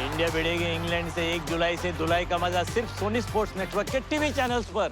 India भिड़ेगी England से 1 जुलाई से धुलाई का मजा सिर्फ सोनी स्पोर्ट्स नेटवर्क के टीवी चैनल्स पर।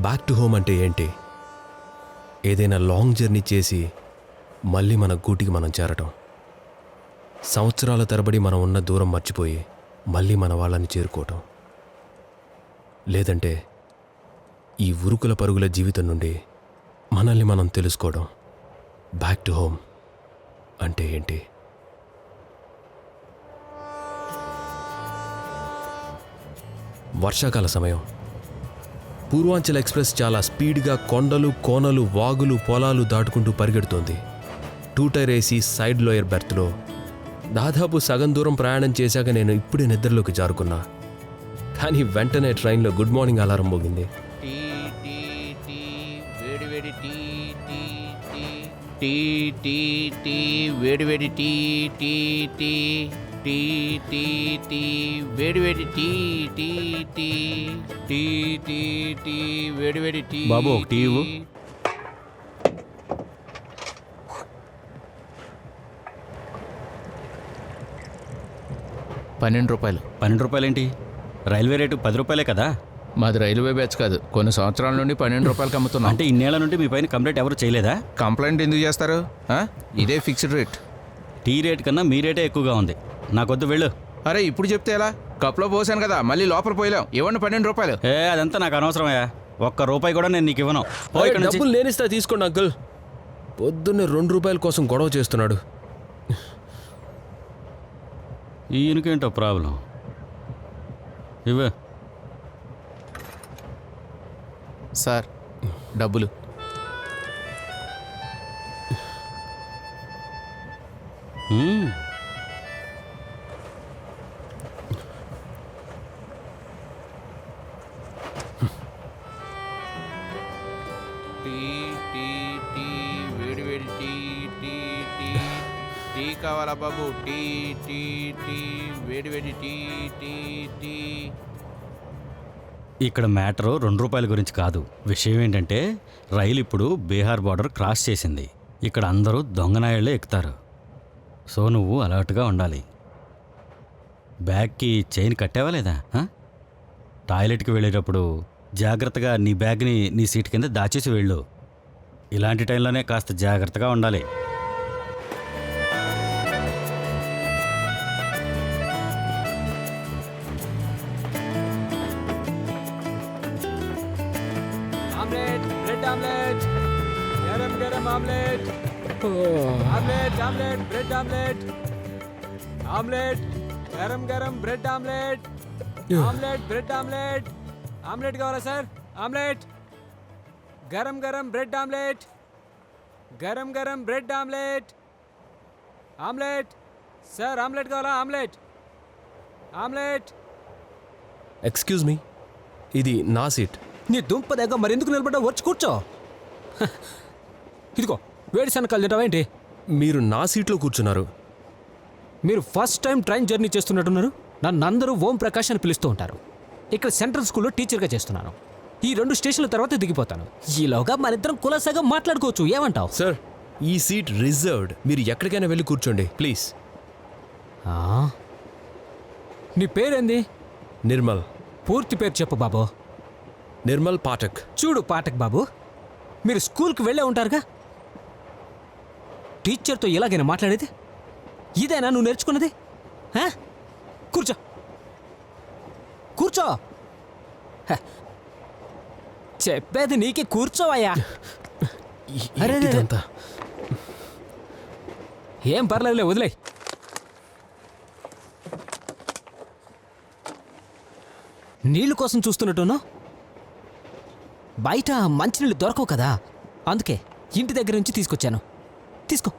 బ్యాక్ టు హోమ్ అంటే ఏంటి? ఏదైనా లాంగ్ జర్నీ చేసి మళ్ళీ మన గూటికి మనం చేరటం. సంవత్సరాల తరబడి మనం ఉన్న దూరం మర్చిపోయి మళ్ళీ మన వాళ్ళని చేరుకోవటం. లేదంటే ఈ ఉరుకుల పరుగుల జీవితం నుండి మనల్ని మనం తెలుసుకోవడం. బ్యాక్ టు హోమ్ అంటే ఏంటి? వర్షాకాల సమయం. పూర్వాంచల్ ఎక్స్ప్రెస్ చాలా స్పీడ్గా కొండలు, కోనలు, వాగులు, పొలాలు దాటుకుంటూ పరిగెడుతోంది. 2 టైర్ ఏసీ సైడ్ లోయర్ బెర్త్లో దాదాపు సగం దూరం ప్రయాణం చేశాక నేను ఇప్పుడే నిద్రలోకి జారుకున్నా. కానీ వెంటనే ట్రైన్లో గుడ్ మార్నింగ్ అలారం మోగింది. వేడివేడి tea tea tea tea tea tea వేడివేడి tea tea tea tea tea tea వేడివేడి టీ. బాబు ఒక టీ ఇవ్వు. ₹12. 12 రూపాయలేంటి? రైల్వే రేటు 10 రూపాయలే కదా. మాది రైల్వే బ్యాచ్ కాదు, కొన్ని సంవత్సరాల నుండి ₹12 అమ్ముతున్నాం. అంటే ఇన్నేళ్ల నుండి మీ పైన కంప్లైంట్ ఎవరు చేయలేదా? కంప్లైంట్ ఎందుకు చేస్తారు? ఇదే ఫిక్స్డ్ రేట్. టీ రేట్ కన్నా మీ రేటే ఎక్కువగా ఉంది. నాకొద్దు, వెళ్ళు. అరే ఇప్పుడు చెప్తే ఎలా? కప్లో పోసాను కదా, మళ్ళీ లోపల పోయలేం. ఇవ్వండి ₹12. అదంతా నాకు అనవసరమయ్యా. ₹1 కూడా నేను నీకు ఇవ్వను. డబ్బులు నేనిస్తా, తీసుకోండి అంకుల్. పొద్దున్నే ₹2 కోసం గొడవ చేస్తున్నాడు. ఈయనకేంటో ప్రాబ్లం. ఇవే సార్ డబ్బులు. వేడివేడి టీ టీ టీ టీ కావాలా బాబు? టీ టీ టీ వేడివేడి టీ టీ టీ. ఇక్కడ మ్యాటరు ₹2 గురించి కాదు. విషయం ఏంటంటే రైలు ఇప్పుడు బీహార్ బార్డర్ క్రాస్ చేసింది. ఇక్కడ అందరూ దొంగనాయాళ్ళే ఎక్కుతారు. సో నువ్వు అలర్ట్గా ఉండాలి. బ్యాగ్కి చైన్ కట్టావా లేదా? టాయిలెట్కి వెళ్ళేటప్పుడు జాగ్రత్తగా నీ బ్యాగ్ని నీ సీట్ కింద దాచేసి వెళ్ళు. ఇలాంటి టైంలోనే కాస్త జాగ్రత్తగా ఉండాలి. ఆమ్లెట్, బ్రెడ్ ఆమ్లెట్, గరం గరం omelette, omelette omelette, bread omelette, omelette, గరం గరం bread omelette, omelette, bread omelette. Omelette కావాలా సార్? ఆమ్లెట్, గరం గరం బ్రెడ్ ఆమ్లెట్, గరం గరం bread omelette, omelette sir. Omelette కావాలా? Omelette, omelette. ఎక్స్క్యూజ్ మీ, ఇది నా సీట్. నీ దుంప దగ్గర మరెందుకు నిలబడ్డా? వచ్చి కూర్చో. ఇదిగో వేడి శనకాలు తింటావేంటి? మీరు నా సీట్లో కూర్చున్నారు. మీరు ఫస్ట్ టైం ట్రైన్ జర్నీ చేస్తున్నట్టున్నారు. నన్ను అందరూ ఓం ప్రకాష్ అని పిలుస్తూ ఉంటారు. ఇక్కడ సెంట్రల్ స్కూల్లో టీచర్గా చేస్తున్నాను. ఈ 2 స్టేషన్ల తర్వాత దిగిపోతాను. ఈలోగా మనిద్దరం కులాసాగా మాట్లాడుకోవచ్చు. ఏమంటావు? సార్, ఈ సీట్ రిజర్వ్డ్. మీరు ఎక్కడికైనా వెళ్ళి కూర్చోండి ప్లీజ్. నీ పేరేంది? నిర్మల్. పూర్తి పేరు చెప్పు బాబు. నిర్మల్ పాఠక్. చూడు పాఠక్ బాబు, మీరు స్కూల్కి వెళ్ళే ఉంటారుగా. టీచర్తో ఎలాగైనా మాట్లాడేది? ఇదేనా నువ్వు నేర్చుకున్నది? కూర్చో కూర్చో. చెప్పేది నీకే, కూర్చోవయ్యా. అరే, అరే, అరే. ఇదంతా ఏం పర్లేదులే, వదిలే. నీళ్ళు కోసం చూస్తున్నట్టును. బయట మంచినీళ్ళు దొరకవు కదా, అందుకే ఇంటి దగ్గర నుంచి తీసుకొచ్చాను. తీసుకో.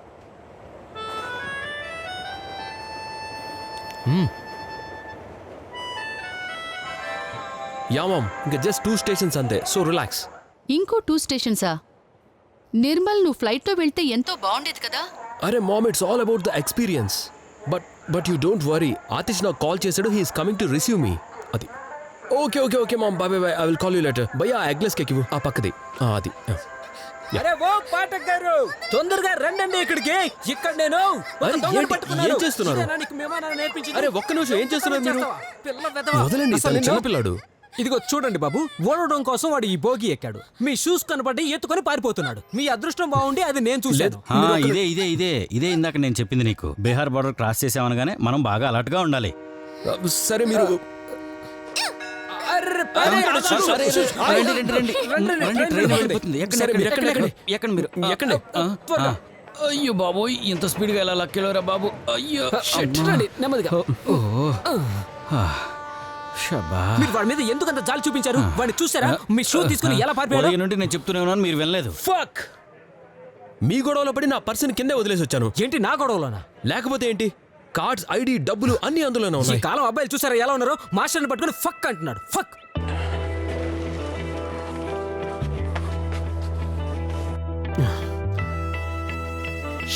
యా మామ్, ఇంకా జస్ట్ 2 స్టేషన్స్ అంతే, సో రిలాక్స్. ఇంకో 2 స్టేషన్సా? నిర్మల్, నువ్వు ఫ్లైట్లో వెళ్తే ఎంతో బాగుండేది కదా. అరే mom, it's all about the experience. But you don't worry, Atish నాకు కాల్ చేశాడు, he's coming to receive me. అది okay okay okay mom, bye bye, I will call you later. భయ్యా ఎగ్లెస్ కేక్ ఇవ్వు, ఆ పక్కది. అది అరే ఓ పాఠక్ గారు, తొందరగా రండి ఇక్కడికి. ఇక్కడ నేను ఒక అరే, దొంగని ఏంటి? పట్టుకున్నాను. ఏం చేస్తున్నారు? ఇదేనా నీకు విమానాలు నేర్పించింది? అరే, ఒక్క నిమిషం, ఏం చేస్తున్నారు మీరు? పిల్ల వెధవ. వదలండి, అసలు తను నిన్ను- చిన్నపిల్లాడు. ఇదిగో చూడండి బాబు, ఓడడం కోసం వాడు ఈ బోగి ఎక్కాడు. మీ షూస్ కనపడి ఎత్తుకొని పారిపోతున్నాడు. మీ అదృష్టం బాగుండి అది నేను చూశాను. ఇదే ఇందాక నేను చెప్పింది నీకు. బీహార్ బార్డర్ క్రాస్ చేసామనగానే మనం బాగా అలర్ట్గా ఉండాలి. సరే మీరు అర్రే, పదే, అసలు- సరే, షూస్, రండి, రండి, రండి. రండి, రండి, రండి, ట్రైన్ రండి. వెళ్ళిపోతుంది. ఎక్కండి, సరే, మీరు ఎక్కండి, ఎక్కండి, ఎక్కండి, మీరు ఎక్కండి. త్వరగా. అయ్యో బాబోయ్, ఇంత స్పీడ్గా ఎలా లక్కేలోరా బాబు. అయ్యో రండి, నెమ్మదిగా. షబ్బా. మీరు వాడి మీద ఎందుకంత జాలి చూపించారు? వాడిని చూసారా? మీ షూ తీసుకుని ఎలా పారిపోయాడు? ఉదయం నుండి నేను చెప్తూనే ఉన్నాను, మీరు వినలేదు. ఫక్, మీ గొడవలో పడి నా పర్సన్ కిందే వదిలేసి వచ్చాను. ఏంటి నా గొడవలోనా? లేకపోతే ఏంటి, కార్డ్స్, ఐడి, డబ్బులు అన్ని అందులోనే ఈ ఉన్నాయి. కాలం అబ్బాయిలు చూసారా ఎలా ఉన్నారో? మాస్టర్ని పట్టుకుని ఫక్ అంటున్నాడు. ఫక్.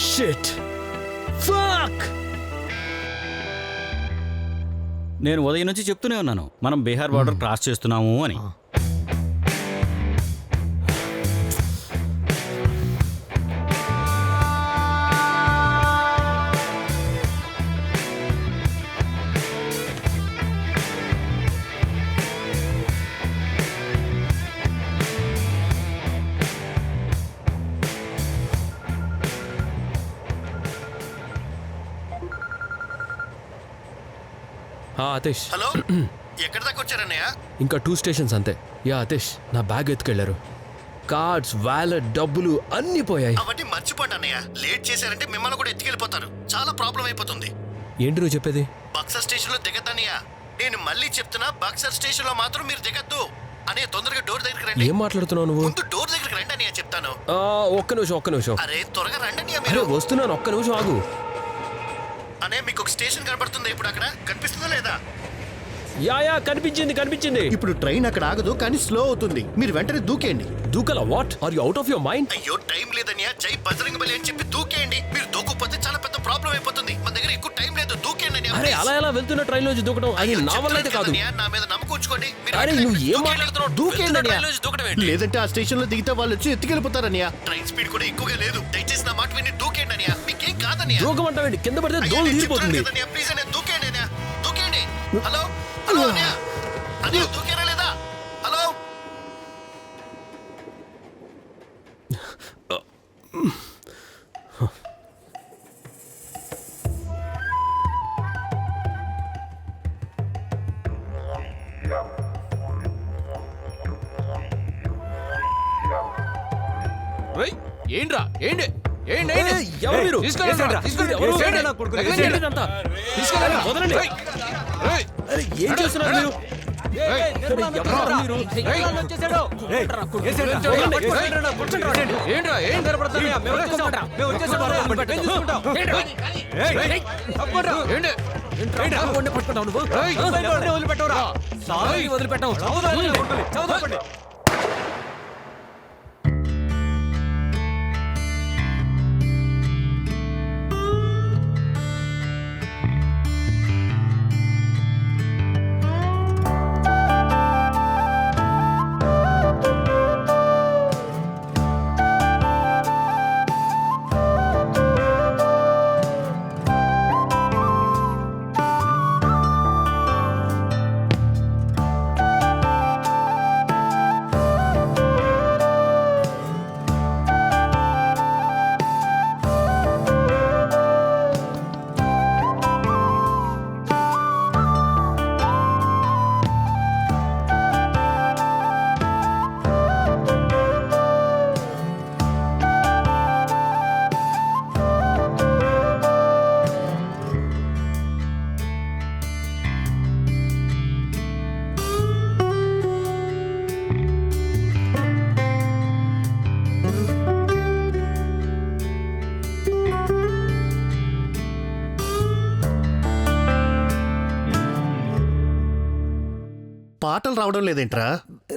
Shit, fuck. నేను ఉదయం నుంచి చెప్తూనే ఉన్నాను, మనం బీహార్ బార్డర్ క్రాస్ చేస్తున్నాము అని. అతీష్, హలో, ఎక్కడి దాకా వచ్చారన్నయ్య? ఇంకా 2 స్టేషన్స్ అంతే. యా అతీష్, నా బ్యాగ్ ఎత్తుకెళ్లారు. కార్డ్స్, వ్యాలెట్, డబ్బులు అన్ని పోయాయి. అవన్నీ మర్చిపోండి అన్నయ్య. లేట్ చేశారంటే మిమ్మల్ని కూడా ఎత్తుకెళ్ళిపోతారు. చాలా ప్రాబ్లం అయిపోతుంది. ఏంటి నువ్వు చెప్పేది? బక్సర్ స్టేషన్ లో దిగద్దన్నయ్య. నేను మళ్ళీ చెప్తున్నా, బక్సర్ స్టేషన్ లో మాత్రం మీరు దిగద్దు. అనే తొందరగా డోర్ దగ్గరికి రండి. ఏం మాట్లాడుతున్నావు నువ్వు? ముందు డోర్ దగ్గరికి రండి అన్నయ్య, చెప్తాను. ఒక్క నిమిషం. అరే త్వరగా రండి అన్నయ్య. అరే మీరు వస్తున్నాను, ఒక్క నిమిషం ఆగు. అనే మీకు ఒక స్టేషన్ కనబడుతుంది ఇప్పుడు. అక్కడ కనిపిస్తుందా లేదా? యా కనిపించింది. ఇప్పుడు ట్రైన్ అక్కడ ఆగదు, కానీ స్లో అవుతుంది. మీరు వెంటనే దూకేయండి. దూకలా? What are you out of your mind? అయ్యో టైం లేదన్నయ్య. జై బజరంగ బలి అని చెప్పి దూకేయండి. మీరు దూకపోతే చాలా పెద్ద ప్రాబ్లం అయిపోతుంది. మన దగ్గర ఎక్కువ టైం లేదు. దూకేయండి అన్నయ్య. అరే అలా ఎలా వెళ్తున్న ట్రైన్ నుంచి దూకడం? అది నా వల్ల అయితే కాదు. నా మీద నమ్మకం ఉంచుకోండి. మీరు అరే వెంటనే నువ్వు ఏం దూకేయండి. మాట్లాడుతున్నావు? దూకేయండి అన్నయ్య. ట్రైన్ నుంచి దూకడం ఏంటి? లేదంటే ఆ స్టేషన్ లో దిగితే వాళ్ళు వచ్చి ఎత్తుకెళ్ళిపోతారన్నయ్య. ట్రైన్ స్పీడ్ కూడా ఎక్కువగా లేదు. దయచేసి నా మాట విని దూకేయండి అన్నయ్య. మీకేం కాదన్నయ్య. దూకమంటావేంటి? కింద పడితే అయ్యా, దోలు నేను తీరిపోతుంది. చెప్తున్నాను కదన్నయ్య, ప్లీజ్ అన్నయ్య, దూకేయండి అన్నయ్య. దూకేయండి. హలో హలో అన్నయ్య, అన్నయ్య దూకేరా లేదా? హలో. ఏంట్రా? ఏంటి? ఎవరు మీరు? తీసుకెళ్ళండి, తీసుకెళ్ళండి. ఎవరు? తీసుకెళ్ళండి. ఎక్కడికి ఏంటి ఇదంతా? తీసుకెళ్ళండి. వదలండి. ఏయ్, ఏయ్, అరే ఏం చేస్తున్నారు మీరు? ఏయ్, ఎవరు మీరు? ఏంట్రా? ఏం కనపడుతుంది? ఏంటి? పట్టుకుంటావు నువ్వు? ఏయ్, వదిలిపెట్టావు. మాటలు రావడం లేదేంట్రా?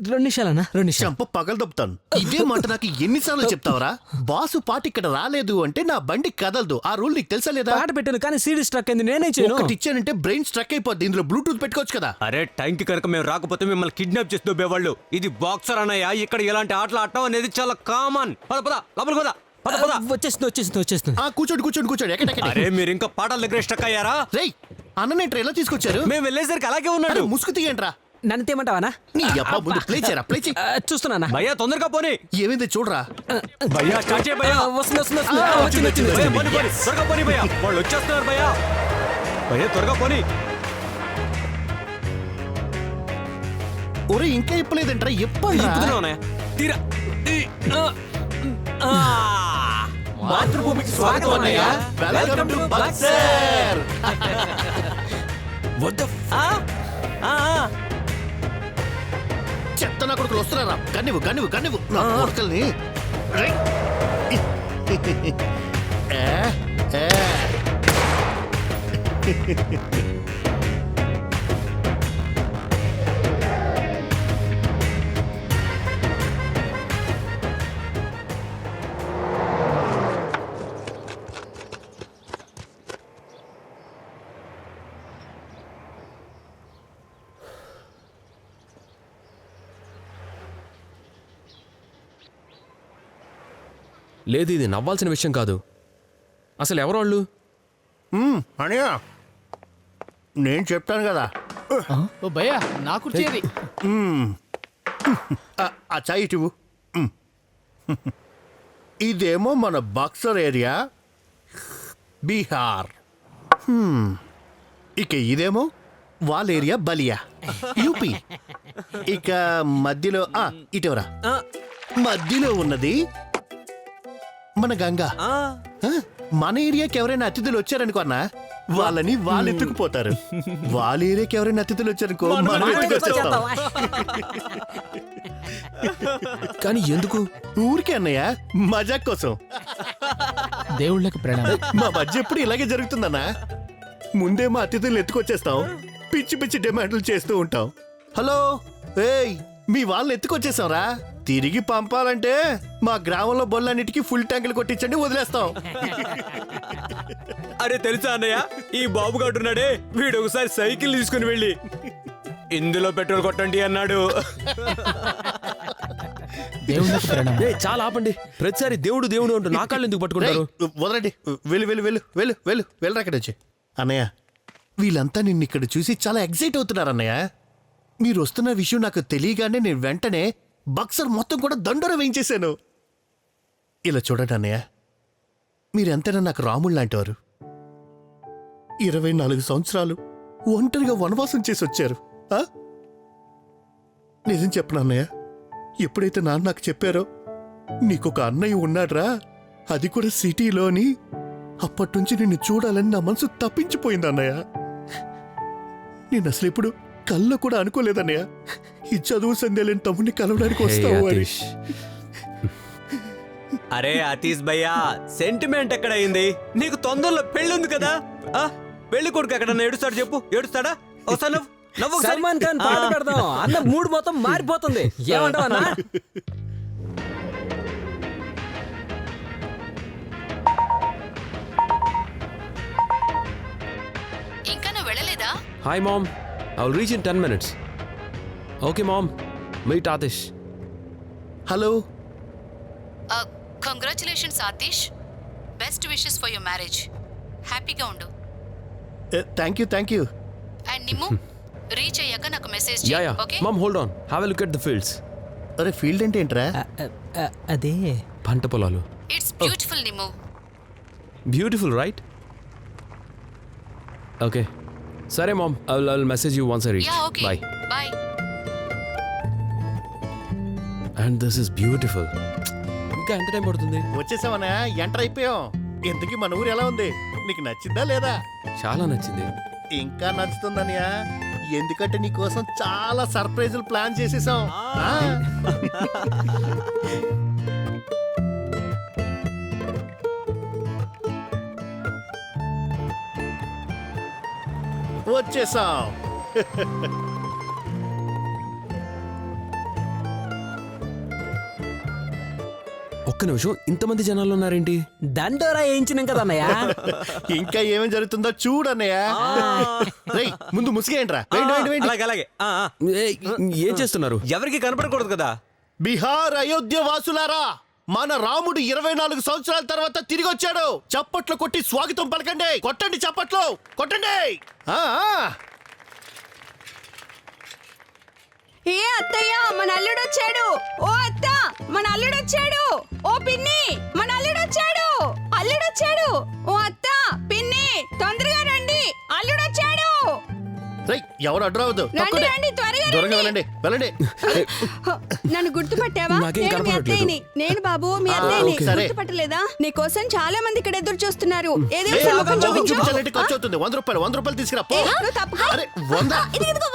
2 నిమిషాలన్నా 2 నిమిషాలు. చంప పగలు దొప్పుతాను. ఇదే మాట నాకు ఎన్నిసార్లు చెప్తావరా? బాసు పాట ఇక్కడ రాలేదు అంటే నా బండి కదలదు. ఆ రూల్ నీకు తెలుసా లేదా? పాట పెట్టాను కానీ సీడీ స్ట్రక్ అయింది, నేనే చేయను. ఒకటి ఇచ్చానంటే బ్రెయిన్ స్ట్రక్ అయిపోద్ది. ఇందులో బ్లూటూత్ పెట్టుకోవచ్చు కదా. అరే టైంకి కనుక మేము రాకపోతే మిమ్మల్ని కిడ్నాప్ చేసి దొబ్బేవాళ్ళు. ఇది బాక్సర్ అన్నయ్య. ఇక్కడ ఇలాంటి ఆటలు ఆడటం అనేది చాలా కామన్. పద పద లోపలికి పద. పద పద. వచ్చేస్తుంది. కూర్చోండి. ఎక్కడ? అరే మీరు ఇంకా పాటల దగ్గర స్టక్ అయ్యారా? రేయ్ అన్ననే ట్రైలో తీసుకొచ్చారు. మేము వెళ్ళేసరికి అలాగే ఉన్నాడు. అరే, ముసుగు తీయండిరా. నన్ను తేమంటావానా? నీ అబ్బా ముందు ప్లే చేయరా. చూస్తున్నానా? భయ్యా తొందరగా పోనీ. ఏమైంది చూడరా. భయ్యా స్టార్ట్ చేయ భయ్యా. వచ్చింది. భయ్యా, పోనీ. త్వరగా పోనీ భయ్యా. వాళ్ళు వచ్చేస్తున్నారు భయ్యా. భయ్యా త్వరగా పోనీ. ఒరే ఇంకా ఇప్పలేదంటరా. ఎప్పుడు ఇప్పుతున్నావు అన్నయ్య. తీరా. మాతృభూమికి స్వాగతం అన్నయ్య. Welcome to Buxar. చెత్త నా కొడుకులు వస్తున్నారా? గన్నివ్వు నా కొడుకుల్ని. రేయ్. లేదు, ఇది నవ్వాల్సిన విషయం కాదు. అసలు ఎవరు వాళ్ళు? అనియా నేను చెప్తాను కదా. ఓ భయ్యా నా కుర్చీ. ఆ చాయ్ ఇటువు. ఇదేమో మన బక్సర్ ఏరియా, బీహార్. ఇక ఇదేమో వాళ్ళ ఏరియా, బలియా, యూపీ. ఇక మధ్యలో ఇటవరా, మధ్యలో ఉన్నది మన గంగా. మన ఏరియాకి ఎవరైనా అతిథులు వచ్చారనుకో అన్న, వాళ్ళని వాళ్ళు ఎత్తుకుపోతారు. వాళ్ళ ఏరియాకి ఎవరైనా అతిథులు వచ్చారనుకో మనం ఎత్తుకొచ్చేస్తాం. కానీ ఎందుకు? ఊరికే అన్నయ్య, మజాక్ కోసం. దేవుళ్ళకి ప్రణామం. మా మధ్య ఎప్పుడు ఇలాగే జరుగుతుందన్నా. ముందే మా అతిథులు ఎత్తుకొచ్చేస్తాం, పిచ్చి డిమాండ్లు చేస్తూ ఉంటాం. హలో ఏయ్, మీ వాళ్ళని ఎత్తుకొచ్చేసాంరా. తిరిగి పంపాలంటే మా గ్రామంలో బొల్లన్నిటికీ ఫుల్ ట్యాంకులు కొట్టించండి, వదిలేస్తాం. అరే తెలుసా అన్నయ్య, ఈ బాబు గడున్నాడే, వీడు ఒకసారి సైకిల్ తీసుకుని వెళ్ళి ఇందులో పెట్రోల్ కొట్టండి అన్నాడు. దేవుళ్ళకి ప్రణామం. చాలా ఆపండి. ప్రతిసారి దేవుడు అంటూ నా కాళ్ళు ఎందుకు పట్టుకుంటారు? రేయ్, వదలండి. వెళ్ళరా అక్కడ వచ్చి. అన్నయ్య వీళ్ళంతా నిన్ను ఇక్కడ చూసి చాలా ఎక్సైట్ అవుతున్నారు అన్నయ్య. మీరు వస్తున్న విషయం నాకు తెలియగానే నేను వెంటనే బక్సర్ మొత్తం కూడా దండోర వేయించేశాను. ఇలా చూడండి అన్నయ్య, మీరెంతైనా నాకు రాముడు లాంటివారు. 24 సంవత్సరాలు ఒంటరిగా వనవాసం చేసి వచ్చారు. నిజం చెప్పను అన్నయ్య, ఎప్పుడైతే నాన్న నాకు చెప్పారో నీకొక అన్నయ్య ఉన్నాడ్రా, అది కూడా సిటీలోని, అప్పట్నుంచి నిన్ను చూడాలని నా మనసు తప్పించిపోయింది అన్నయ్య. నేను అసలు ఇప్పుడు కల్లో కూడా అనుకోలేదన్నయ్య ఈ చదువు సంధ్యలేని తమ్ముడిని కలవడానికి వస్తావు అని. అరే అతీష్ భయ్యా, సెంటిమెంట్ ఎక్కడ అయింది? నీకు తొందరలో పెళ్ళుంది కదా. పెళ్లి కొడుకు ఎక్కడన్నా ఏడుస్తాడు చెప్పు. ఏడుస్తాడా? ఒకసారి నవ్వు. సల్మాన్ ఖాన్ పాట పెడదాం. అన్న మూడు మొత్తం మారిపోతుంది. ఏమంటావు అన్న? ఇంకా నువ్వు వెళ్ళలేదా? Hi mom, I will reach in 10 minutes. Okay mom, meet Atish. Hello. Congratulations Atish. Best wishes for your marriage. హ్యాపీగా ఉండు. Thank you. And Nimmu, reach అయ్యాక నాకు మెసేజ్ యా చేయి. Okay? Mom, hold on, have a look at the fields. అరే field అంటే ఏంట్రా? అదే పంట పొలాలు. It's beautiful Nimmu. Beautiful right? Okay సరే mom, I will message you once I reach. Yeah okay. By. By. And this is beautiful. ఇంకా ఎంత time పడుతుంది? వచ్చేసావనా? ఎంటర్ అయిపోయాం. ఇంతకీ మన ఊరు ఎలా ఉంది? నీకు నచ్చిందా లేదా? చాలా నచ్చింది. ఇంకా నచ్చుతుందనియా, ఎందుకంటే నీ కోసం చాలా సర్ప్రైజులు ప్లాన్ చేసేసాం. వచ్చేసాం. ఒక్క నిమిషం, ఇంతమంది జనాలు ఉన్నారేంటి? దండోరా వేయించినాం కదా అన్నయ్య. ఇంకా ఏమేం జరుగుతుందో చూడన్నయ్య. రేయ్, ముందు ముసిగేయండిరా. అలాగే అలాగే ఏయ్, ఏం చేస్తున్నారు? ఎవరికి కనపడకూడదు కదా. బీహార్ అయోధ్య వాసులారా, మన రాముడు 24 సంవత్సరాల తర్వాత తిరిగి వచ్చాడు. చప్పట్లు కొట్టి స్వాగతం పలకండి. కొట్టండి చప్పట్లు, కొట్టండి. ఆ, ఆ. ఏ అత్తయ్య, మన అల్లుడు వచ్చాడు. ఓ అత్త, మన అల్లుడు వచ్చాడు. ఓ పిన్ని, మన అల్లుడు వచ్చాడు. అల్లుడు వచ్చాడు. ఓ అత్త, పిన్ని, తొందరగా రండి, అల్లుడు వచ్చాడు. రేయ్, ఎవరు అడ్రావద్దు. రండి రండి, త్వరగా దూరంగా రండి. వెళ్ళండి, వెళ్ళండి. నన్ను గుర్తుపట్టావా? నాకేం నేను మీ కనపడట్లేదు. అత్తయ్యని. నేను బాబు మీ అత్తయ్యని. ఓకే. సరే. గుర్తుపట్టలేదా? నీ కోసం చాలా మంది ఇక్కడ ఎదురు చూస్తున్నారు. ఏదో ఏయ్, ఒకసారి ముఖం చూపించు. చూపించాలంటే ఖర్చు అవుతుంది. 100 రూపాయలు, 100 రూపాయలు తీసుకురా పో. నువ్వు తప్పుకో. అరే 100 ఇదిగో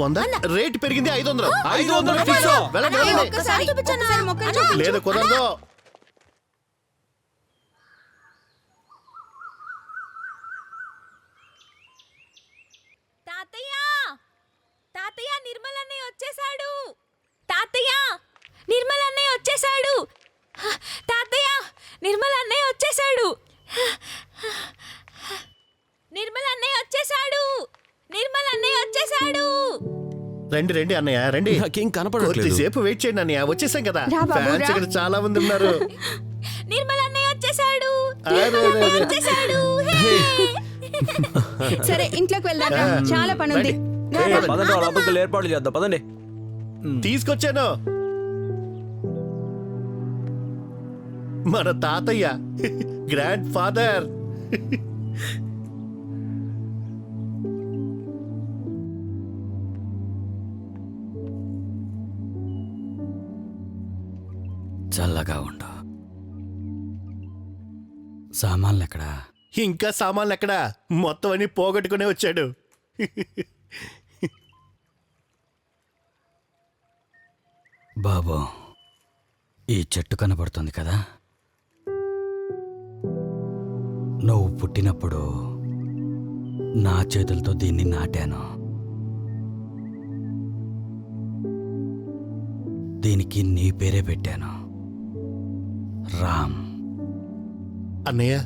100. రేట్ పెరిగింది 500. 500 ఫిక్స్. వెళ్ళండి, అన్నా, వెళ్ళండి. ఒక్కసారి ముఖం చూపించు. లేదు కుదరదు. తాతయ్య, తాతయ్య, నిర్మల్ అన్నయ్య వచ్చేసాడు. తాతయ్య, నిర్మల్ అన్నయ్య వచ్చేసాడు. తాతయ్య, నిర్మల్ అన్నయ్య వచ్చేసాడు. నిర్మల్ అన్నయ్య వచ్చేసాడు. నిర్మల్ అన్నయ్య వచ్చేసాడు. రండి రండి అన్నయ్య, రండి. నాకేం కనపడట్లేదు. కొద్దిసేపు వెయిట్ చేయండి అన్నయ్య, వచ్చేసాం కదా. రా బాబు, ఫ్యాన్స్ రా. ఇక్కడ చాలా మంది ఉన్నారు. నిర్మల్ అన్నయ్య వచ్చేసాడు. అరే, నిర్మల్ అన్నయ్య అరే. వచ్చేసాడు. సరే, ఇంట్లోకి వెళ్దాం. చాలా పని ఉంది. రా, రా. పదండి, వాళ్ళ అబ్బుకి ఏర్పాట్లు చేద్దాం. పదండి. తీసుకొచ్చాను మన తాతయ్య, గ్రాండ్ ఫాదర్. చల్లగా ఉండు. సామాన్లు ఎక్కడా? ఇంకా సామాన్లు ఎక్కడా? మొత్తం అన్ని పోగొట్టుకునే వచ్చాడు. బాబు, ఈ చెట్టు కనబడుతుంది కదా, నువ్వు పుట్టినప్పుడు నా చేతులతో దీన్ని నాటాను. దీనికి నీ పేరే పెట్టాను, రామ్. అన్నయ్య,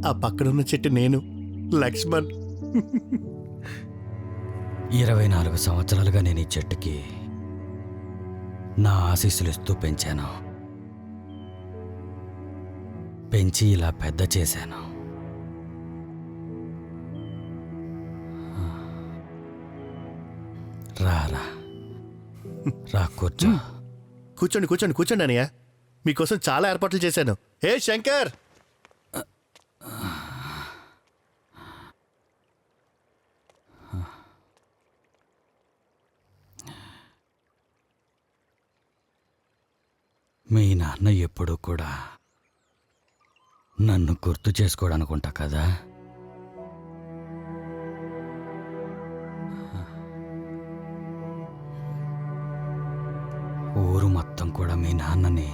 ఆ పక్కనున్న చెట్టు నేను, లక్ష్మణ్. 24 సంవత్సరాలుగా నేను ఈ చెట్టుకి నా ఆశీస్సులు ఇస్తూ పెంచాను. పెంచి ఇలా పెద్ద చేశాను. రా రా రా, కూర్చో. కూర్చోండి కూర్చోండి కూర్చోండి అన్నయ్య, మీకోసం చాలా ఏర్పాట్లు చేశాను. ఏ శంకర్, మీ నాన్న ఎప్పుడూ కూడా నన్ను గుర్తు చేసుకోడనుకుంటా కదా. ఊరు మొత్తం కూడా మీ నాన్నని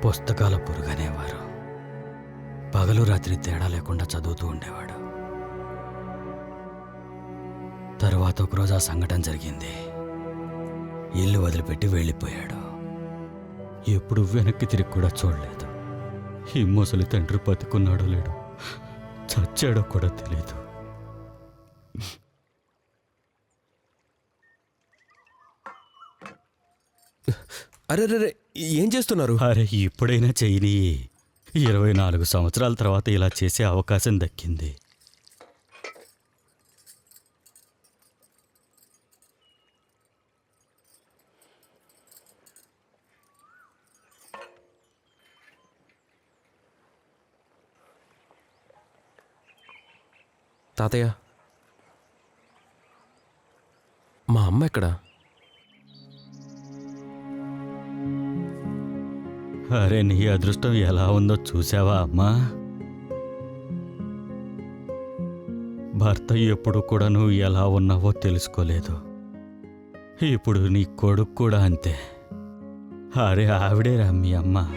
పుస్తకాల పురుగనేవారు. పగలు రాత్రి తేడా లేకుండా చదువుతూ ఉండేవాడు. తరువాత ఒకరోజు ఆ సంఘటన జరిగింది. ఇల్లు వదిలిపెట్టి వెళ్ళిపోయాడు. ఎప్పుడు వెనక్కి తిరిగి కూడా చూడలేదు. ఈ ముసలి తండ్రి బతికున్నాడో లేడో, చచ్చాడో కూడా తెలియదు. అరే రే, ఏం చేస్తున్నారు? అరే, ఇప్పుడైనా చెయ్యి. 24 సంవత్సరాల తర్వాత ఇలా చేసే అవకాశం దక్కింది. తాతయ్య, మా అమ్మ ఎక్కడా? అరే, నీ అదృష్టం ఎలా ఉందో చూసావా అమ్మా? భర్త ఎప్పుడు కూడా నువ్వు ఎలా ఉన్నావో తెలుసుకోలేదు. ఇప్పుడు నీ కొడుకు కూడా అంతే. అరే, ఆవిడేరా మీ అమ్మ.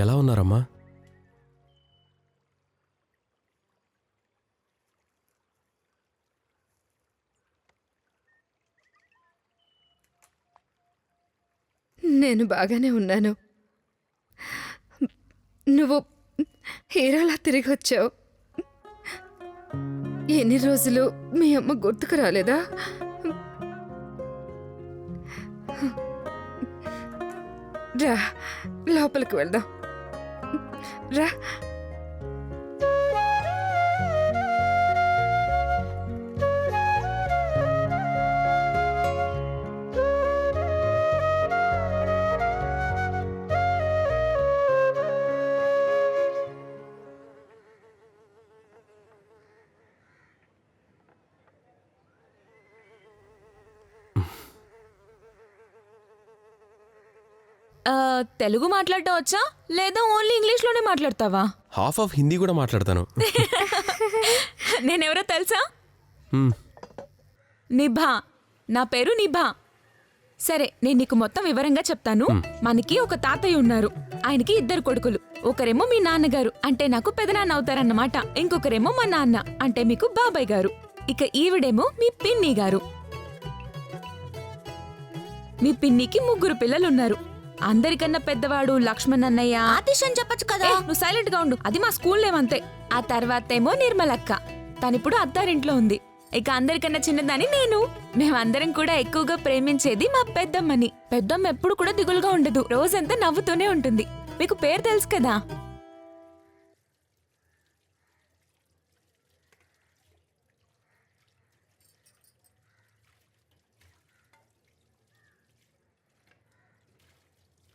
ఎలా ఉన్నారమ్మా? నేను బాగానే ఉన్నాను. నువ్వు హీరోలా తిరిగి వచ్చావు. ఎన్ని రోజులు మీ అమ్మ గుర్తుకు రాలేదా? రా, లోపలికి వెళ్దాం. రా. తెలుగు మాట్లాడటం వచ్చా లేదా ఓన్లీ ఇంగ్లీష్లోనే మాట్లాడతావా? హాఫ్ ఆఫ్ హిందీ కూడా మాట్లాడతాను. నేనెవరో తెలుసా? హ్మ్. నిభా. నా పేరు నిభా. సరే, నేను నీకు మొత్తం వివరంగా చెప్తాను. మనకి ఒక తాతయ్య ఉన్నారు. ఆయనకి 2 కొడుకులు. ఒకరేమో మీ నాన్నగారు, అంటే నాకు పెదనాన్న అవుతారన్నమాట. ఇంకొకరేమో మా నాన్న, అంటే మీకు బాబాయ్ గారు. ఇక ఈవిడేమో మీ పిన్ని గారు. మీ పిన్నికి 3 పిల్లలున్నారు. అందరికన్నా పెద్దవాడు లక్ష్మణ్ అన్నయ్య. ఆతిష్ అని చెప్పొచ్చు కదా. నువ్వు సైలెంట్ గా ఉండు, అది మా స్కూల్ నేమ్ అంతే. ఆ తర్వాత ఏమో నిర్మలక్క, తనిప్పుడు అత్తారింట్లో ఉంది. ఇక అందరికన్నా చిన్నదాని నేను. మేమందరం కూడా ఎక్కువగా ప్రేమించేది మా పెద్దమ్మని. పెద్దమ్మ ఎప్పుడు కూడా దిగులుగా ఉండదు, రోజంతా నవ్వుతూనే ఉంటుంది. మీకు పేరు తెలుసు కదా?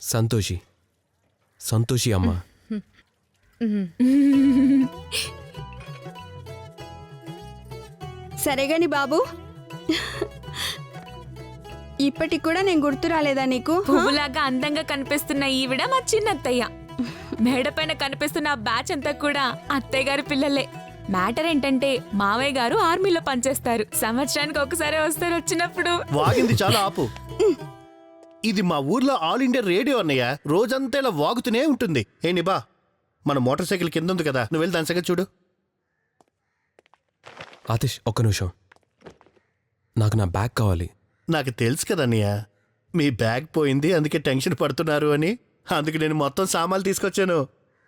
సంతోషి. సంతోషి అమ్మ. సరేగాని బాబు, ఇప్పటికి కూడా నేను గుర్తు రాలేదా నీకు? పువ్వులాగా అందంగా కనిపిస్తున్న ఈవిడ మా చిన్నత్తయ్య. మేడ పైన కనిపిస్తున్న ఆ బ్యాచ్ అంతా కూడా అత్తయ్య గారి పిల్లలే. మ్యాటర్ ఏంటంటే మావయ్య గారు ఆర్మీలో పనిచేస్తారు. సంవత్సరానికి ఒకసారి వస్తారు. వచ్చినప్పుడు వాగింది చాలా ఆపు. ఇది మా ఊర్లో ఆల్ ఇండియా రేడియో అన్నయ్య. రోజంతా ఇలా వాగుతూనే ఉంటుంది. ఏ నిబా, మన మోటార్ సైకిల్ కింద ఉంది కదా, నువ్వు వెళ్ళి దాని సంగతి చూడు. ఆతిష్, ఒక్క నిమిషం. నాకు నా బ్యాగ్ కావాలి. నాకు తెలుసు కదా అన్నయ్య, మీ బ్యాగ్ పోయింది, అందుకే టెన్షన్ పడుతున్నారు అని. అందుకు నేను మొత్తం సామాన్లు తీసుకొచ్చాను.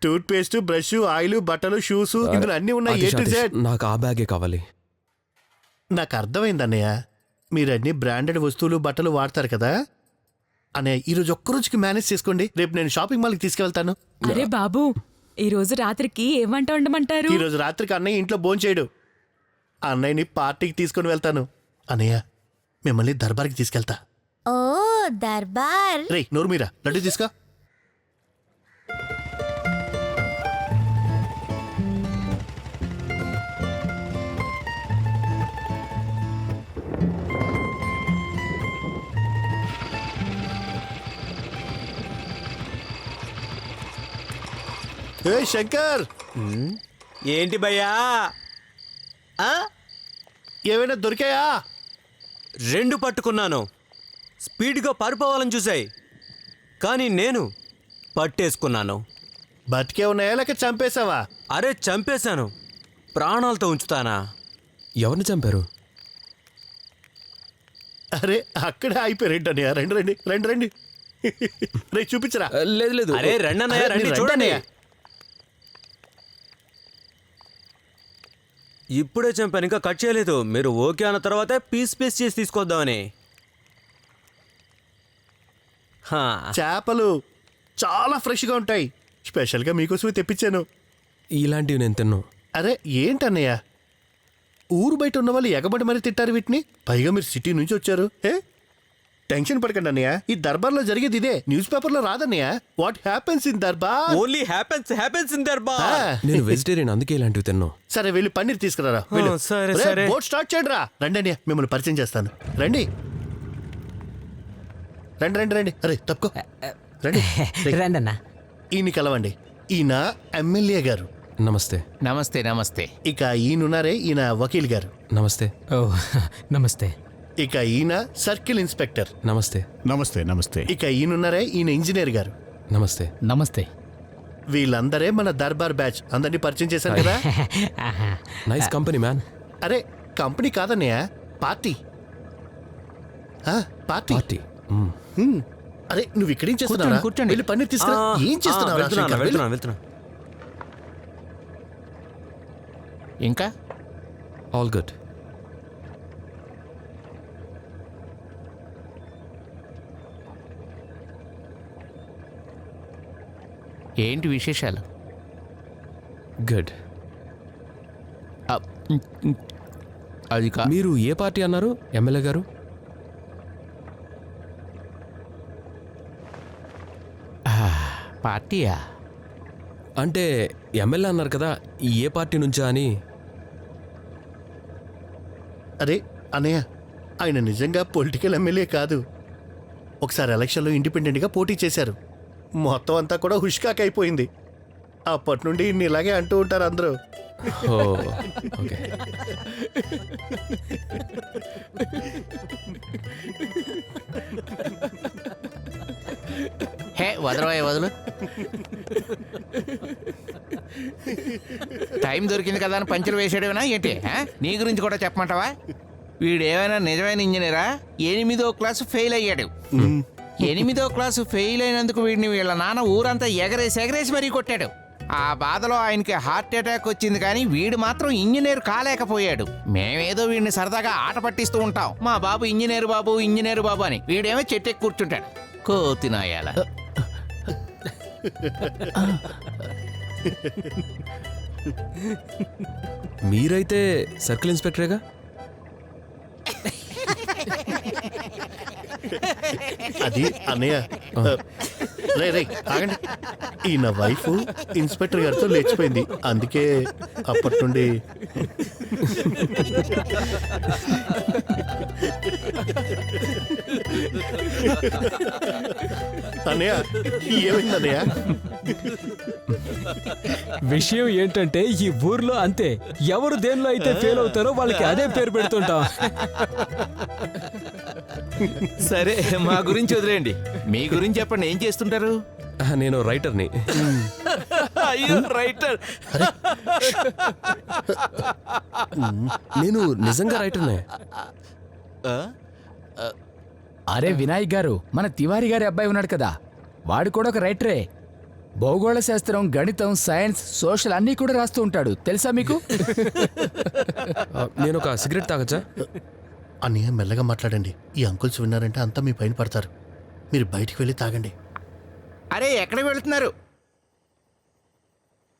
టూత్ పేస్ట్, బ్రష్, ఆయిల్, బట్టలు, షూస్, ఇందులో అన్నీ ఉన్నాయి. Atish, A to Z. Atish, నాకు ఆ బ్యాగే కావాలి. నాకు అర్థమైంది అన్నయ్య, మీరన్నీ బ్రాండెడ్ వస్తువులు, బట్టలు వాడతారు కదా అన్నయ్య. ఈరోజు ఒక్కరోజుకి మేనేజ్ చేసుకోండి, రేపు నేను షాపింగ్ మాల్కి తీసుకెళ్తాను. అరే బాబు, ఈ రోజు రాత్రికి ఏం వంట వండమంటారు? ఈరోజు రాత్రికి అన్నయ్య ఇంట్లో భోంచేయడు. అన్నయ్యని పార్టీకి తీసుకొని వెళ్తాను. అన్నయ్య, మిమ్మల్ని దర్బార్కి తీసుకెళ్తా. ఓ దర్బార్. రే నోర్మీరా, లడ్డు తీసుకో. ఏ శంకర్, ఏంటి భయ్యా? ఏమైనా దొరికాయా? 2 పట్టుకున్నాను. స్పీడ్గా పారిపోవాలని చూసాయి, కానీ నేను పట్టేసుకున్నాను. బతికే ఉన్నాయా లేక చంపేశావా? అరే చంపేశాను, ప్రాణాలతో ఉంచుతానా? ఎవరిని చంపారు? అరే అక్కడే అయిపోయారేంటన్నయ్య. రండి రండి రండి రండి. రే చూపించరా. లేదు లేదు. అరే రండన్నయ్య, రండి రండి చూడండి. అన్నయ్య. ఇప్పుడే చంపాను, ఇంకా కట్ చేయలేదు. మీరు ఓకే అన్న తర్వాతే పీస్ చేసి తీసుకొద్దామని. చేపలు చాలా ఫ్రెష్గా ఉంటాయి. స్పెషల్గా మీకోసమే తెప్పించాను. ఇలాంటివి నేను తిన్నాను. అరే ఏంటన్నయ్య, ఊరు బయట ఉన్న వాళ్ళు ఎగబడి మరీ తిట్టారు వీటిని. పైగా మీరు సిటీ నుంచి వచ్చారు. టెన్షన్ పడకండి అన్నయ్య, ఈ దర్బార్లో జరిగేది ఇదే. న్యూస్ పేపర్లో రాదన్నయ్య. What happens in darbar only happens in darbar. నేను వెజిటేరియన్, అందుకే ఇలాంటివి తిన్నాను. సరే వెళ్ళి పన్నీర్ తీసుకురారా. సరే, సరే. బోట్ స్టార్ట్ చేయండి రా. రండి అన్నయ్య, మిమ్మల్ని పరిచయం చేస్తాను. రండి రండి రండి రండి. అరే తప్పుకో, రండి. రండన్నా. ఈయన కలవండి. ఈయన ఎమ్మెల్యే గారు. నమస్తే. నమస్తే నమస్తే. ఇక ఈయనున్నారే, ఈయన వకీల్ గారు. నమస్తే. ఓ నమస్తే. ఇక ఈయన సర్కిల్ ఇన్స్పెక్టర్. నమస్తే. నమస్తే నమస్తే. ఇక ఈయనున్నారే, ఈయన ఇంజనీర్ గారు. నమస్తే. నమస్తే. వీళ్ళందరే మన దర్బార్ బ్యాచ్. అందరినీ పరిచయం చేశాను కదా. Nice company man. అరే కంపెనీ కాదన్నయ్య, పార్టీ. పార్టీ. పార్టీ. అరే నువ్వు ఇక్కడేం చేస్తున్నావు? కూర్చోండి. వెళ్ళి పన్నీర్ తీసుకురా. ఏం చేస్తున్నావు? వెళ్తున్నా. ఇంకా ఆల్ గుడ్. ఏంటి విశేషాలు? గుడ్. అది మీరు ఏ పార్టీ అన్నారు ఎమ్మెల్యే గారు? పార్టీయా? అంటే ఎమ్మెల్యే అన్నారు కదా, ఏ పార్టీ నుంచా అని. అరే అన్నయ్య, ఆయన నిజంగా పొలిటికల్ ఎమ్మెల్యే కాదు. ఒకసారి ఎలక్షన్లో ఇండిపెండెంట్గా పోటీ చేశారు. మొత్తం అంతా కూడా హుష్కాక్ అయిపోయింది. అప్పటి నుండి ఇన్ని ఇలాగే అంటూ ఉంటారు అందరూ. ఓ ఓకే. హే వదలు. టైం దొరికింది కదా అని పంచులు వేసాడేవనా ఏంటి? నీ గురించి కూడా చెప్పమంటావా? వీడేమైనా నిజమైన ఇంజనీరా? 8వ క్లాసు ఫెయిల్ అయ్యాడు. 8వ క్లాసు ఫెయిల్ అయినందుకు వీడిని వీళ్ళ నాన్న ఊరంతా ఎగరేసి మరీ కొట్టాడు. ఆ బాధలో ఆయనకి హార్ట్ అటాక్ వచ్చింది, కానీ వీడు మాత్రం ఇంజనీర్ కాలేకపోయాడు. మేమేదో వీడిని సరదాగా ఆట పట్టిస్తూ ఉంటాం, మా బాబు ఇంజనీర్ బాబు అని. వీడేమో చెట్టెక్కి కూర్చుంటాడు. కోతినాయాల. మీరైతే సర్కిల్ ఇన్స్పెక్టరేగా? అది అన్నయ్య. రే ఆగండి. ఈయన వైఫ్ ఇన్స్పెక్టర్ గారితో లేచిపోయింది, అందుకే అప్పటి నుండి. అన్నయ్య ఏమైంది అన్నయ్య? విషయం ఏంటంటే ఈ ఊర్లో అంతే, ఎవరు దేనిలో అయితే ఫెయిల్ అవుతారో వాళ్ళకి అదే పేరు పెడుతుంటాం. సరే, మా గురించి వదిలేయండి, మీ గురించి చెప్పండి. ఏం చేస్తుంటారు? నేను రైటర్ని. అయ్యో రైటర్. నేను నిజంగా రైటర్నే. అరే వినాయక్ గారు, మన తివారి గారి అబ్బాయి ఉన్నాడు కదా, వాడు కూడా ఒక రైటరే. భౌగోళ శాస్త్రం, గణితం, సైన్స్, సోషల్ అన్నీ కూడా రాస్తూ ఉంటాడు. తెలుసా మీకు? నేను ఒక సిగరెట్ తాగచ్చా? అన్నయ్య మెల్లగా మాట్లాడండి. ఈ అంకుల్స్ విన్నారంటే అంతా మీ పైన పడతారు. మీరు బయటికి వెళ్ళి తాగండి. అరే ఎక్కడికి వెళుతున్నారు?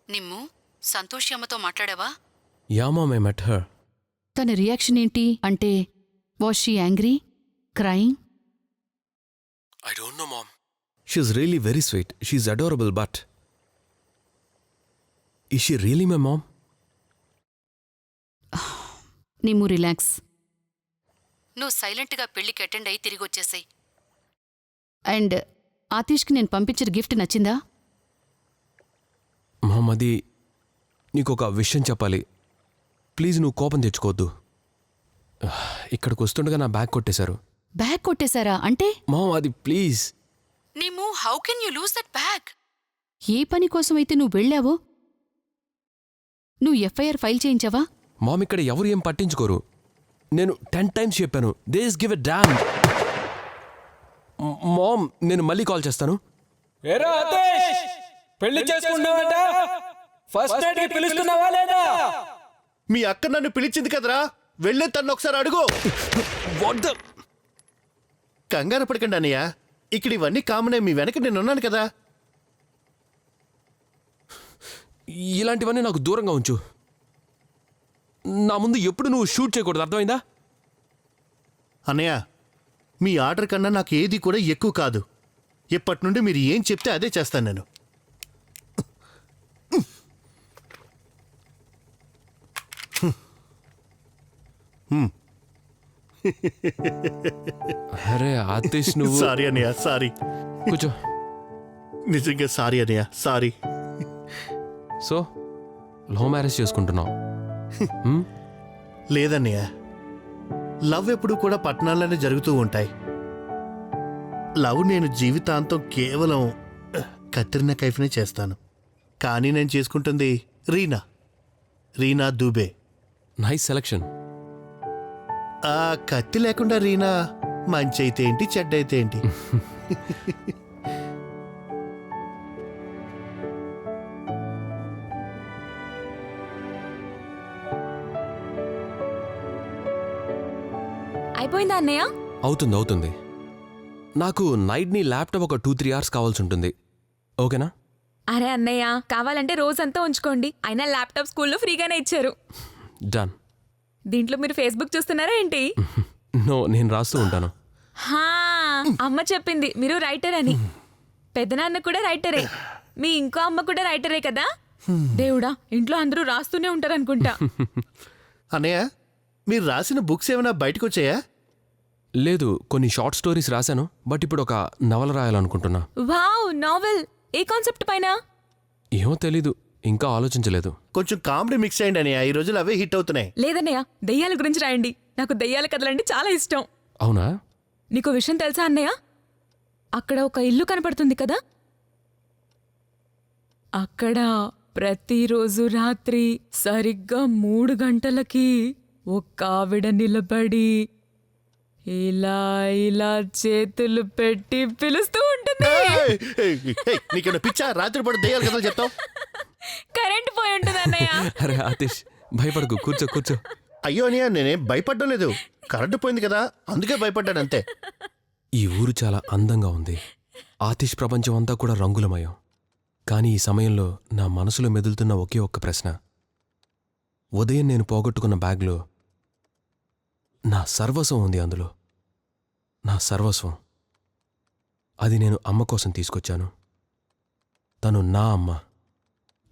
నిమ్ము సంతోష్ అమ్మతో మాట్లాడావా? Yeah mom, I met her. తన రియాక్షన్ ఏంటి? అంటే was she angry, crying? I don't know, Mom. She's really very sweet. She's adorable, but... Is she really my mom? నిమ్ము రిలాక్స్. నువ్వు సైలెంట్గా పెళ్లికి అటెండ్ అయ్యి తిరిగి వచ్చేసాయి. అండ్ ఆతీష్కి నేను పంపించిన గిఫ్ట్ నచ్చిందా? మామ్, అది నీకు ఒక విషయం చెప్పాలి. ప్లీజ్ నువ్వు కోపం తెచ్చుకోవద్దు. ఇక్కడికి వస్తుండగా నా బ్యాగ్ కొట్టేశారు. బ్యాగ్ కొట్టేశారా? అంటే? మామ్, అది please. Nimmu, how can you lose that bag? ఏ పని కోసం అయితే నువ్వు వెళ్ళావో నువ్వు ఎఫ్ఐఆర్ ఫైల్ చేయించావా? మామ్, ఇక్కడ ఎవరు ఏం పట్టించుకోరు. నేను 10 times చెప్పాను. They is give a damn. Mom, నేను మళ్ళీ కాల్ చేస్తాను. పెళ్లి చేసుకుంటావంట? ఫస్ట్ నైట్ పిలుస్తున్నావా లేదా? మీ అక్క నన్ను పిలిచింది కదరా, వెళ్ళే తను ఒకసారి అడుగు. కంగారు పడకండి అన్నయ్య, ఇక్కడ ఇవన్నీ కామనే. మీ వెనక నేనున్నాను కదా. ఇలాంటివన్నీ నాకు దూరంగా ఉంచు. నా ముందు ఎప్పుడు నువ్వు షూట్ చేయకూడదు, అర్థమైందా? అన్నయ్య, మీ ఆర్డర్ కన్నా నాకు ఏది కూడా ఎక్కువ కాదు. ఇప్పటి నుండి మీరు ఏం చెప్తే అదే చేస్తాను నేను. అరే ఆతీష్, నువ్వు... సారీ అన్నయ్య, సారీ. కూర్చో. నిజంగా సారీ అన్నయ్య, సారీ. సో లవ్ మ్యారేజ్ చేసుకుంటున్నావు? లేదన్నయ్య, లవ్ ఎప్పుడు కూడా పట్టణాల్లోనే జరుగుతూ ఉంటాయి. లవ్ నేను జీవితాంతం కేవలం కత్రినా కైఫ్నే చేస్తాను. కానీ నేను చేసుకుంటుంది రీనా దూబే. Nice selection. ఆ కత్తి లేకుండా రీనా మంచి అయితే ఏంటి, చెడ్డ అయితే ఏంటి. అయిపోయిందా అన్నయ్య? అవుతుంది. నాకు నైట్ని ల్యాప్టాప్ ఒక 2-3 అవర్స్ కావాల్సి ఉంటుంది. ఓకేనా? అరే అన్నయ్య, కావాలంటే రోజంతా ఉంచుకోండి. అయినా ల్యాప్టాప్ స్కూల్లో ఫ్రీగానే ఇచ్చారు. డన్. దీంట్లో మీరు ఫేస్బుక్ చూస్తున్నారా ఏంటి? నో, నేను రాస్తూ ఉంటాను. హా, అమ్మ చెప్పింది మీరు రైటర్ అని. పెద్దనాన్న కూడా రైటరే. మీ ఇంకో అమ్మ కూడా రైటరే కదా? దేవుడా, ఇంట్లో అందరూ రాస్తూనే ఉంటారు అనుకుంటా. అన్నయ్య, మీరు రాసిన బుక్స్ ఏమైనా బయటకు వచ్చాయా? లేదు, కొన్ని షార్ట్ స్టోరీస్ రాశాను. బట్ ఇప్పుడు ఒక నవల రాయాలనుకుంటున్నా. Wow, novel. ఏ కాన్సెప్ట్ పైన? ఏమో తెలీదు, ఇంకా ఆలోచించలేదు. కొంచెం కామెడీ మిక్స్ అయ్యండి అన్నయ్య, ఈ రోజులు అవే హిట్ అవుతున్నాయి. లేదన్నయ్య, దెయ్యాల గురించి రాయండి. నాకు దెయ్యాల కథలంటే చాలా ఇష్టం. అవునా? నీకు విషయం తెలుసా అన్నయ్య? అక్కడ ఒక ఇల్లు కనపడుతుంది కదా, అక్కడ ప్రతిరోజు రాత్రి సరిగ్గా 3 గంటలకి ఒక ఆవిడ నిలబడి ఇలా ఇలా చేతులు పెట్టి పిలుస్తూ ఉంటుంది. నీకేమైనా పిచ్చా? రాత్రిపూట దెయ్యాల కథలు చెప్తావు? కరెంట్ పోయి ఉంటుంది అన్నయ్య. అరే ఆతిష్, భయపడకు, కూర్చో. అయ్యో అన్నయ్య, నేనేం భయపడ్డం లేదు. కరెంటు పోయింది కదా, అందుకే భయపడ్డాను అంతే. ఈ ఊరు చాలా అందంగా ఉంది. ఆతిష్ ప్రపంచం అంతా కూడా రంగులమయం. కానీ ఈ సమయంలో నా మనసులో మెదులుతున్న ఒకే ఒక్క ప్రశ్న. ఉదయం నేను పోగొట్టుకున్న బ్యాగ్లో నా సర్వస్వం ఉంది. అందులో నా సర్వస్వం. అది నేను అమ్మ కోసం తీసుకొచ్చాను. తను నా అమ్మ.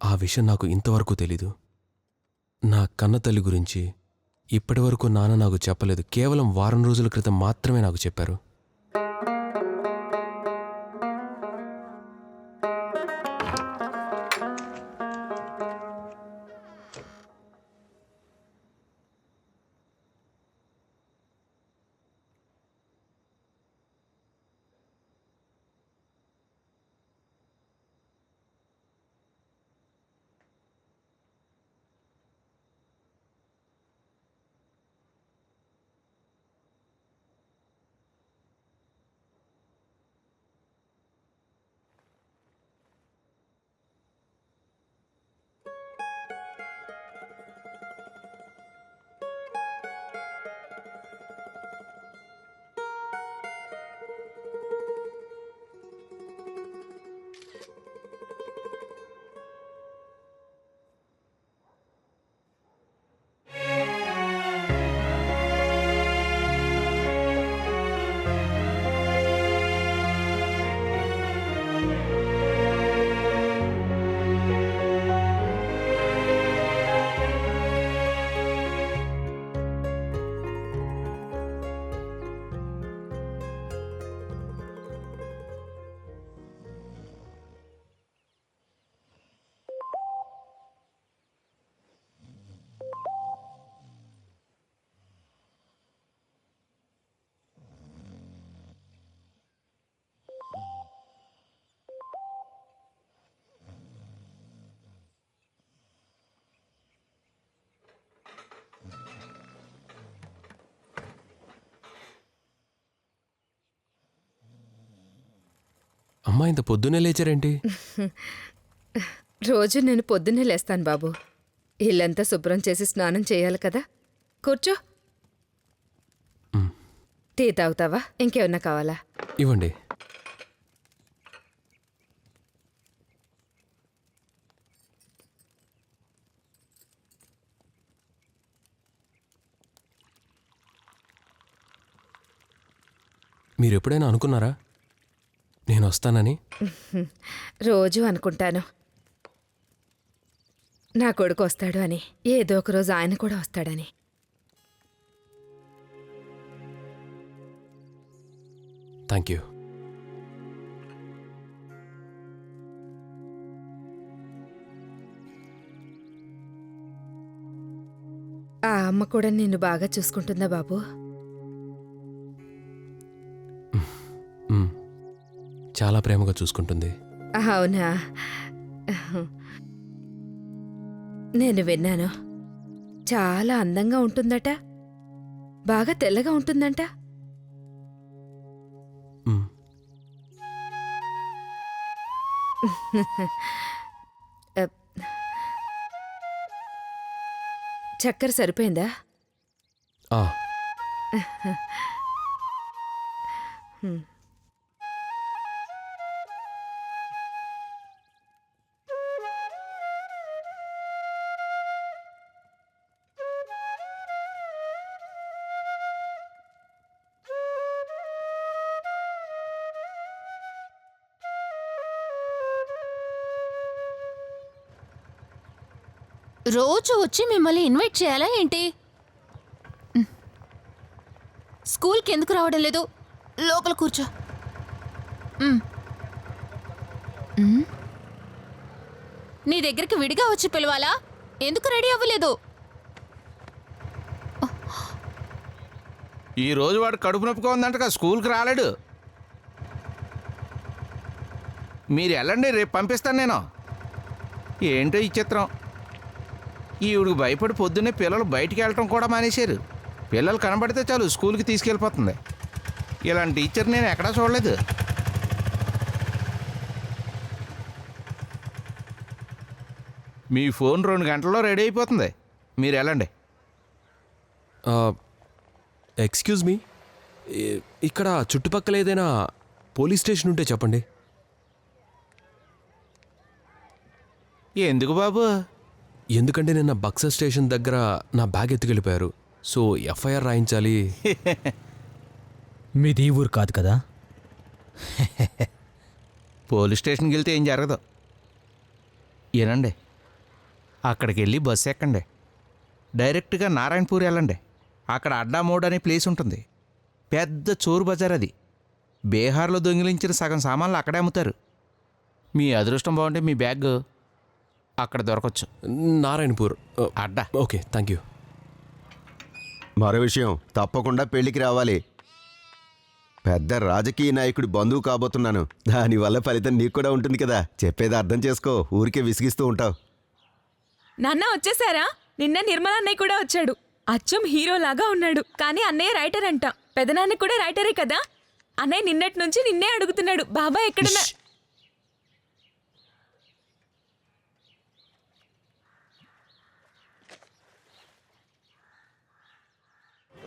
ఆ విషయం నాకు ఇంతవరకు తెలీదు. నా కన్నతల్లి గురించి ఇప్పటివరకు నాన్న నాకు చెప్పలేదు. కేవలం వారం రోజుల క్రితం మాత్రమే నాకు చెప్పారు. అమ్మా, ఇంత పొద్దున్నే లేచారేంటి? రోజు నేను పొద్దున్నే లేస్తాను బాబు. ఇల్లంతా శుభ్రం చేసి స్నానం చేయాలి కదా. కూర్చో. టీ తాగుతావా? ఇంకేమన్నా కావాలా? ఇవ్వండి. మీరెప్పుడైనా అనుకున్నారా నేను వస్తానని? రోజు అనుకుంటాను నా కొడుకు వస్తాడు అని. ఏదో ఒక రోజు ఆయన కూడా వస్తాడని. Thank you. ఆ అమ్మ కూడా నిన్ను బాగా చూసుకుంటుందా బాబు? చాలా ప్రేమగా చూసుకుంటుంది. అవునా? నేను విన్నాను. చాలా అందంగా ఉంటుందట, బాగా తెల్లగా ఉంటుందంట. మ్, చక్కెర సరిపోయిందా? ఆ, రోజు వచ్చి మిమ్మల్ని ఇన్వైట్ చేయాలా ఏంటి? స్కూల్కి ఎందుకు రావడం లేదు? లోపల కూర్చో. నీ దగ్గరికి విడిగా వచ్చి పిలవాలా? ఎందుకు రెడీ అవ్వలేదు? ఈ రోజు వాడు కడుపు నొప్పిగా ఉందంటగా స్కూల్కి రాలేడు. మీరు వెళ్ళండి, రేపు పంపిస్తాను నేను. ఏంటో ఈ చిత్రం, ఈవిడికి భయపడి పొద్దున్నే పిల్లలు బయటికి వెళ్ళటం కూడా మానేశారు. పిల్లలు కనబడితే చాలు స్కూల్కి తీసుకెళ్ళిపోతుంది. ఇలాంటి టీచర్ నేను ఎక్కడా చూడలేదు. మీ ఫోన్ 2 గంటల్లో రెడీ అయిపోతుంది. మీరు వెళ్ళండి. ఎక్స్క్యూజ్ మీ, ఇక్కడ చుట్టుపక్కల ఏదైనా పోలీస్ స్టేషన్ ఉంటే చెప్పండి. ఎందుకు బాబు? ఎందుకంటే నిన్న బక్సర్ స్టేషన్ దగ్గర నా బ్యాగ్ ఎత్తుకెళ్ళిపోయారు. సో ఎఫ్ఐఆర్ రాయించాలి. మీది ఈ ఊరు కాదు కదా? పోలీస్ స్టేషన్కి వెళ్తే ఏం జరగదు. ఏనండి, అక్కడికి వెళ్ళి బస్సు ఎక్కండి. డైరెక్ట్గా నారాయణపూర్ వెళ్ళండి. అక్కడ అడ్డా మోడ్ అనే ప్లేస్ ఉంటుంది. పెద్ద చోరు బజార్ అది. బీహార్లో దొంగిలించిన సగం సామాన్లు అక్కడే అమ్ముతారు. మీ అదృష్టం బాగుంటే మీ బ్యాగ్ అక్కడ దొరకచ్చు. నారాయణపూర్ అడ్డా. Okay, thank you. మరో విషయం, తప్పకుండా పెళ్లికి రావాలి. పెద్ద రాజకీయ నాయకుడి బంధువు కాబోతున్నాను. దానివల్ల ఫలితం నీకు కూడా ఉంటుంది కదా. చెప్పేది అర్థం చేసుకో, ఊరికే విసిగిస్తూ ఉంటావు. నాన్న వచ్చేసారా? నిన్న నిర్మల అన్నయ్య కూడా వచ్చాడు. అచ్చం హీరోలాగా ఉన్నాడు. కానీ అన్నయ్య రైటర్ అంట. పెదనాన్న కూడా రైటరే కదా. అన్నయ్య నిన్నటి నుంచి నిన్నే అడుగుతున్నాడు, బాబాయ్ ఎక్కడన్నా.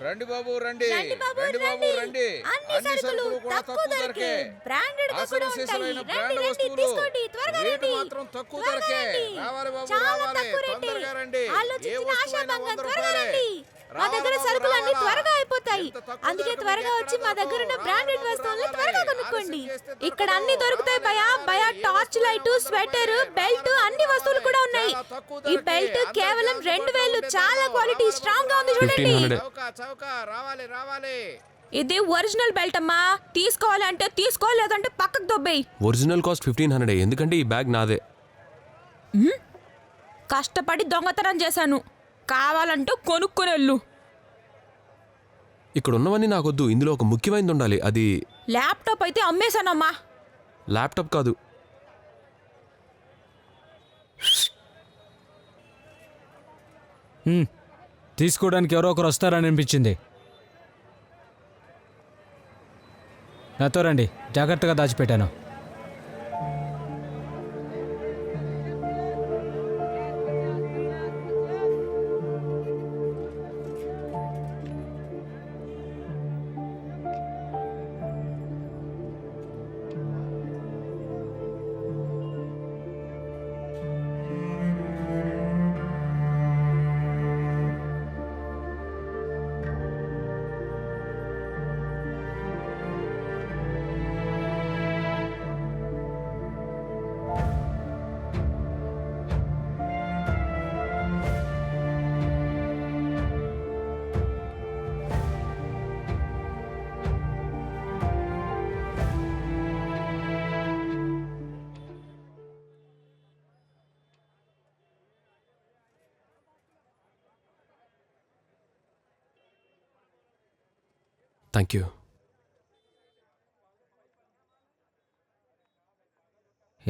రండి బాబు, రండి రండి బాబు, రండి. అన్ని సరుకులు కూడా తక్కువ ధరకే. అసలు సిసలైన బ్రాండ్ వస్తువులు రేటు మాత్రం తక్కువ ధరకే. రావాలి బాబు, రావాలి, తొందరగా రండి. ఏ వస్తువైనా 100 రూపాయలే. మా దగ్గర సరుకులు అన్ని త్వరగా అయిపోతాయి. అందుకే త్వరగా వచ్చి మా దగ్గర ఉన్న బ్రాండెడ్ వస్తువులను త్వరగా కొనుక్కోండి. ఇక్కడ అన్ని దొరుకుతాయి భయ టార్చ్ లైట్, స్వెటర్, బెల్ట్, అన్ని వస్తువులు కూడా ఉన్నాయి. ఈ బెల్ట్ కేవలం 2000. చాలా క్వాలిటీ, స్ట్రాంగ్ గా ఉంది చూడండి. రావాలి, రావాలి. ఇది ఒరిజినల్ బెల్ట్ అమ్మా. తీసుకోవాలంటే తీసుకో, లేదంటే పక్కకు దొబ్బేయి. Original cost 1500. ఎందుకంటే ఈ బ్యాగ్ నాదే. కష్టపడి దొంగతనం చేశాను. కావాలంటే కొనుక్కొని వెళ్ళు. ఇక్కడ ఉన్నవన్నీ నాకొద్దు. ఇందులో ఒక ముఖ్యమైనది ఉండాలి. అది ల్యాప్టాప్ అయితే అమ్మేశానమ్మా. ల్యాప్టాప్ కాదు. తీసుకోవడానికి ఎవరో ఒకరు వస్తారని అనిపించింది. నాతో రండి, జాగ్రత్తగా దాచిపెట్టాను. Thank you.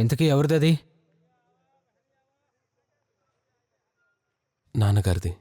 ఇంతకీ ఎవరిది? నాన్నగారిది.